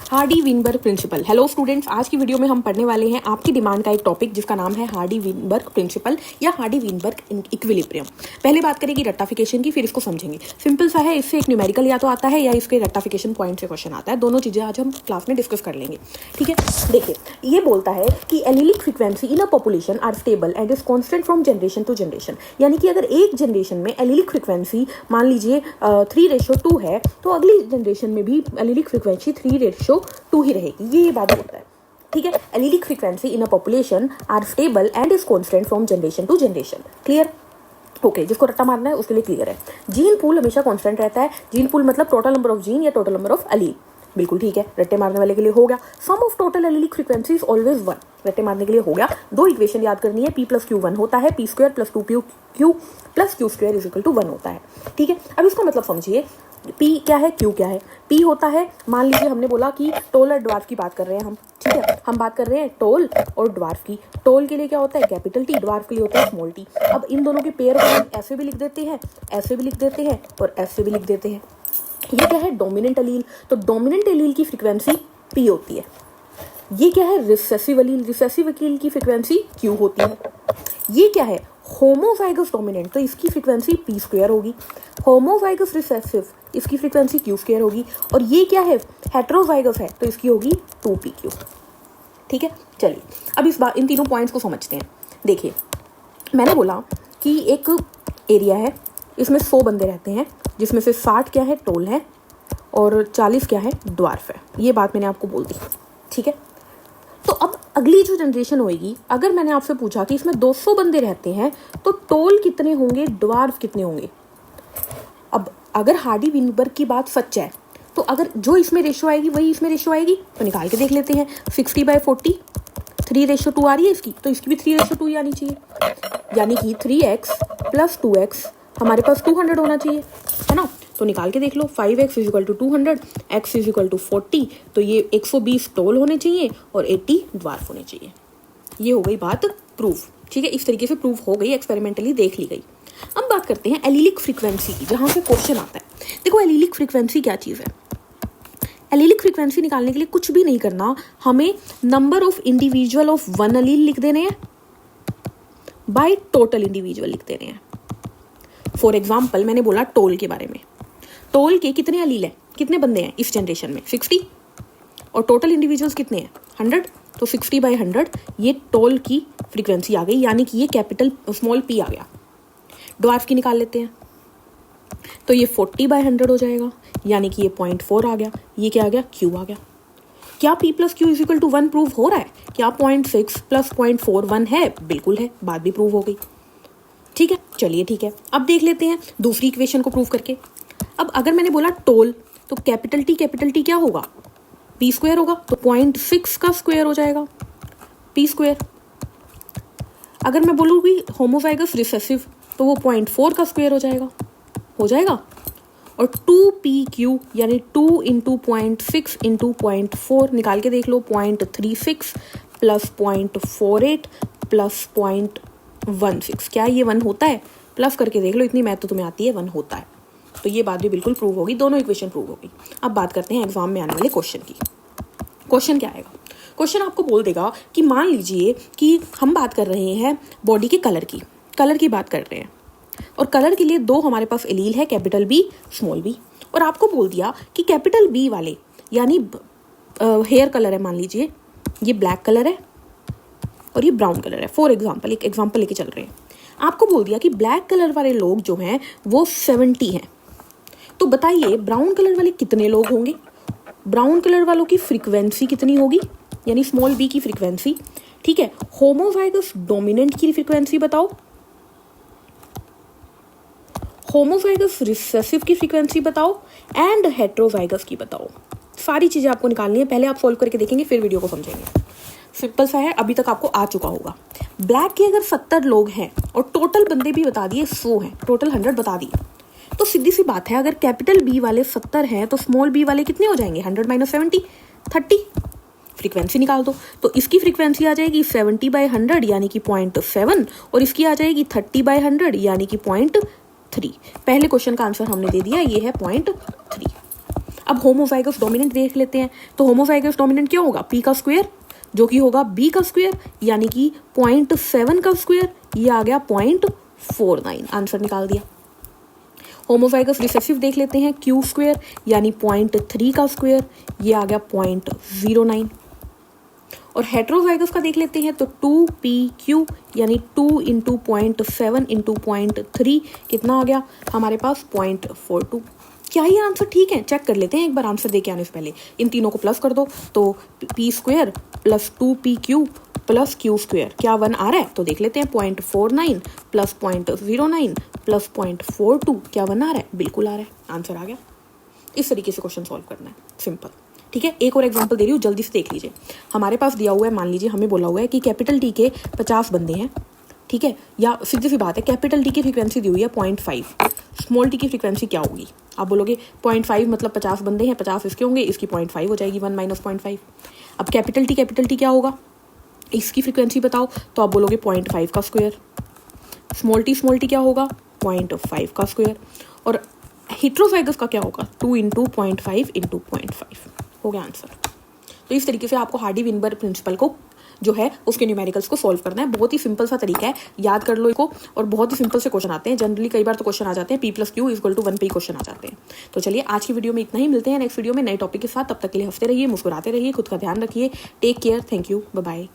Hardy-Weinberg principal. Hello students, आज की video में हम पढ़ने वाले हैं आपकी डिमांड का एक टॉपिक जिसका नाम है हार्डी-विनबर्ग प्रिंसिपल या हार्डी-विनबर्ग इक्विलिब्रियम। पहले बात करेंगे रेक्टिफिकेशन की, फिर इसको समझेंगे। सिंपल सा है, इससे एक न्यूमेरिकल या तो आता है या इसके रेक्टिफिकेशन पॉइंट से क्वेश्चन आता है। दोनों चीज़ें आज हम क्लास में डिस्कस कर लेंगे, ठीक है। देखिए, ये बोलता है कि allelic frequency in a population are stable and is constant from generation to generation. यानी कि अगर एक जनरेशन में एलिलिक फ्रीक्वेंसी मान लीजिए 3:2 है, तो अगली जनरेशन में भी एलिलिक फ्रीक्वेंसी 3:2 ही रहेगी। ये बात होता है, ठीक है। Allelic frequency in a population are stable and is constant from generation to generation. Clear? Okay, जिसको रट्टा मारना है उसके लिए क्लियर है। जीन पूल हमेशा कांस्टेंट रहता है। जीन पूल मतलब टोटल नंबर ऑफ जीन या टोटल नंबर ऑफ एलील। बिल्कुल ठीक है, रट्टे मारने वाले के लिए हो गया। Sum of total allelic frequency is always 1। रट्टे मारने के लिए हो गया। दो इक्वेशन याद करनी है, p + q 1 होता है, p² + 2q + q² = 1 होता है, ठीक है। अब इसका मतलब समझिए, p क्या है, q क्या है। p होता है, मान लीजिए हमने बोला कि टोल और ड्वार्फ की बात कर रहे हैं हम, ठीक है। हम बात कर रहे हैं टोल और ड्वार्फ की। टोल के लिए क्या होता है, कैपिटल T, ड्वार्फ के लिए होता है स्मॉल t। अब इन दोनों के पेयर को हम ऐसे भी लिख देते हैं, ऐसे भी लिख देते हैं और ऐसे भी लिख देते हैं। ये क्या है, डोमिनेंट एलील। तो डोमिनेंट एलील की फ्रीक्वेंसी p होती है। ये क्या है, रिसेसिव एलील। रिसेसिव एलील की फ्रीक्वेंसी q होती है। ये क्या है, होमोजाइगस डोमिनेंट, तो इसकी फ्रीक्वेंसी p² होगी। होमोजाइगस रिसेसिव, इसकी फ्रीक्वेंसी q² होगी। और ये क्या है, हेटेरोजाइगस है, तो इसकी होगी 2pq, ठीक है। चलिए अब इन तीनों पॉइंट्स को समझते हैं। देखिए, मैंने बोला कि एक एरिया है, इसमें 100 बंदे रहते हैं, जिसमें से 60 क्या है, टोल है, और 40 क्या है, ड्वार्फ है। ये बात मैंने आपको बोल दी, ठीक है। तो अब अगली जो जनरेशन होएगी, अगर मैंने आपसे पूछा कि इसमें 200 बंदे रहते हैं तो टोल कितने होंगे, ड्वार्फ कितने होंगे। अब अगर हार्डी-विनबर्ग की बात सच है, तो अगर जो इसमें रेशो आएगी वही इसमें रेशो आएगी, तो निकाल के देख लेते हैं। 60/40 3:2 आ रही है इसकी, तो इसकी भी 3:2 ही आनी चाहिए। यानी कि 3x + 2x हमारे पास 200 होना चाहिए, है ना। तो निकाल के देख लो, 5x = 200, x = 40, तो ये 120 टोल होने चाहिए और 80 ड्वार्फ होने चाहिए। ये हो गई बात प्रूफ, ठीक है। इस तरीके से प्रूफ हो गई, एक्सपेरिमेंटली देख ली गई। अब बात करते हैं एलिलिक फ्रीक्वेंसी की, जहाँ से क्वेश्चन आता है। देखो, एलिलिक फ्रीक्वेंसी क्या चीज़ है। एलिलिक फ्रीक्वेंसी निकालने के लिए कुछ भी नहीं करना, हमें number of individual of one allele लिख देने हैं बाय टोटल इंडिविजुअल लिख देने हैं। फॉर एग्जाम्पल, मैंने बोला टोल के बारे में। टोल के कितने एलील हैं, कितने बंदे हैं इस जनरेशन में, 60, और टोटल इंडिविजुअल्स कितने हैं, 100। तो 60/100 ये टोल की फ्रीक्वेंसी आ गई, यानी कि ये कैपिटल स्मॉल p आ गया। ड्वार्फ की निकाल लेते हैं, तो ये 40/100 हो जाएगा, यानी कि ये 0.4 आ गया। ये क्या आ गया, q आ गया। क्या p + q = 1 प्रूव हो रहा है? क्या 0.6 + 0.4 1 है? बिल्कुल है, बात भी प्रूव हो गई, ठीक है। चलिए ठीक है, अब देख लेते हैं दूसरी इक्वेशन को प्रूव करके। अब अगर मैंने बोला टोल, तो कैपिटल T क्या होगा, p² होगा, तो 0.6 का स्क्वायर हो जाएगा, p²। अगर मैं बोलूँगी होमोजाइगस रिसेसिव, तो वो 0.4 का स्क्वायर हो जाएगा। और 2pq यानी 2 × 0.6 × 0.4 निकाल के देख लो, 0.36 + 0.48 + 0.16। क्या ये 1 होता है? प्लस करके देख लो, इतनी मैथ तो तुम्हें आती है, 1 होता है। तो ये बात भी बिल्कुल प्रूव होगी, दोनों इक्वेशन प्रूव होगी। अब बात करते हैं एग्जाम में आने वाले क्वेश्चन की। क्वेश्चन क्या आएगा? क्वेश्चन आपको बोल देगा कि मान लीजिए कि हम बात कर रहे हैं बॉडी के कलर की बात कर रहे हैं, और कलर के लिए 2 हमारे पास एलील है, कैपिटल B स्मॉल b। और आपको बोल दिया कि कैपिटल B वाले, यानी हेयर कलर है, मान लीजिए ये ब्लैक कलर है और ये ब्राउन कलर है। फॉर एग्जाम्पल, एक एग्जाम्पल लेके चल रहे हैं। आपको बोल दिया कि ब्लैक कलर वाले लोग जो हैं वो 70 हैं। तो बताइए ब्राउन कलर वाले कितने लोग होंगे, ब्राउन कलर वालों की फ्रीक्वेंसी कितनी होगी, यानी स्मॉल b की फ्रीक्वेंसी, ठीक है। होमोजाइगस डोमिनेंट की फ्रीक्वेंसी बताओ, होमोजाइगस रिसेसिव की फ्रीक्वेंसी बताओ, एंड हेटेरोजाइगस की बताओ। सारी चीजें आपको निकालनी है, पहले आप सोल्व करके देखेंगे, फिर वीडियो को समझेंगे। सिंपल सा है, अभी तक आपको आ चुका होगा। ब्लैक के अगर 70 लोग हैं और टोटल बंदे भी बता दिए 100 हैं, टोटल 100 बता दिए, तो सीधी सी बात है, अगर कैपिटल B वाले 70 हैं तो स्मॉल b वाले कितने हो जाएंगे, 100 - 70 30। फ्रीक्वेंसी निकाल दो, तो इसकी फ्रीक्वेंसी आ जाएगी 70/100 यानी कि 0.7, और इसकी आ जाएगी 30/100 यानी कि 0.3। पहले क्वेश्चन का आंसर हमने दे दिया, ये है 0.3। अब होमोजाइगस डोमिनेंट देख लेते हैं। तो होमोजाइगस डोमिनेंट क्या होगा, पी का स्क्वायर जो कि होगा बी का स्क्वायर यानी कि 0.7 का स्क्वायर, ये आ गया 0.49, आंसर निकाल दिया। होमोजाइगस रिसेसिव देख लेते हैं, क्यू स्क्वायर यानी 0.3 का स्क्वायर, ये आ गया 0.09। और हेट्रोजाइगस का देख लेते हैं तो 2pq यानी 2 इंटू 0.7 इंटू 0.3 कितना आ गया हमारे पास 0.42। क्या ये आंसर ठीक है, चेक कर लेते हैं एक बार आंसर देके आने से पहले। इन तीनों को प्लस कर दो तो P square plus 2pq plus Q square, क्या 1 आ रहा है तो देख लेते हैं 0.49 प्लस 0.09 प्लस 0.42, क्या 1 आ रहा है, बिल्कुल आ रहा है, आंसर आ गया। इस तरीके से क्वेश्चन सॉल्व करना है, सिंपल। ठीक है, एक और एग्जांपल दे रही हूँ, जल्दी से देख लीजिए। हमारे पास दिया हुआ है, मान लीजिए हमें बोला हुआ है कि कैपिटल टी के 50 बंदे हैं, ठीक है, या सीधी सी बात है कैपिटल टी की फ्रीक्वेंसी दी हुई है 0.5, स्मॉल टी की फ्रीक्वेंसी क्या होगी, आप बोलोगे 0.5 मतलब 50 बंदे हैं, 50 इसके होंगे, इसकी 0.5 हो जाएगी, 1 माइनस 0.5। अब कैपिटल टी क्या होगा, इसकी फ्रीक्वेंसी बताओ, तो आप बोलोगे 0.5 का स्क्वायर। स्मॉल टी क्या होगा, 0.5 का स्क्वायर। और हेट्रोजाइगस का क्या होगा, 2 इंटू 0.5 इंटू 0.5, हो गया आंसर। तो इस तरीके से आपको हार्डी विनबर्ग प्रिंसिपल को जो है उसके न्यूमेरिकल्स को सॉल्व करना है। बहुत ही सिंपल सा तरीका है, याद कर लो इसको, और बहुत ही सिंपल से क्वेश्चन आते हैं। जनरली कई बार तो क्वेश्चन आ जाते हैं p+q = 1 पे ही क्वेश्चन आ जाते हैं। तो चलिए आज की वीडियो में इतना ही, मिलते हैं नेक्स्ट वीडियो में नए टॉपिक के साथ। तब तक के लिए हंसते रहिए, मुस्कुराते रहिए, खुद का ध्यान रखिए, take care, thank you, bye bye.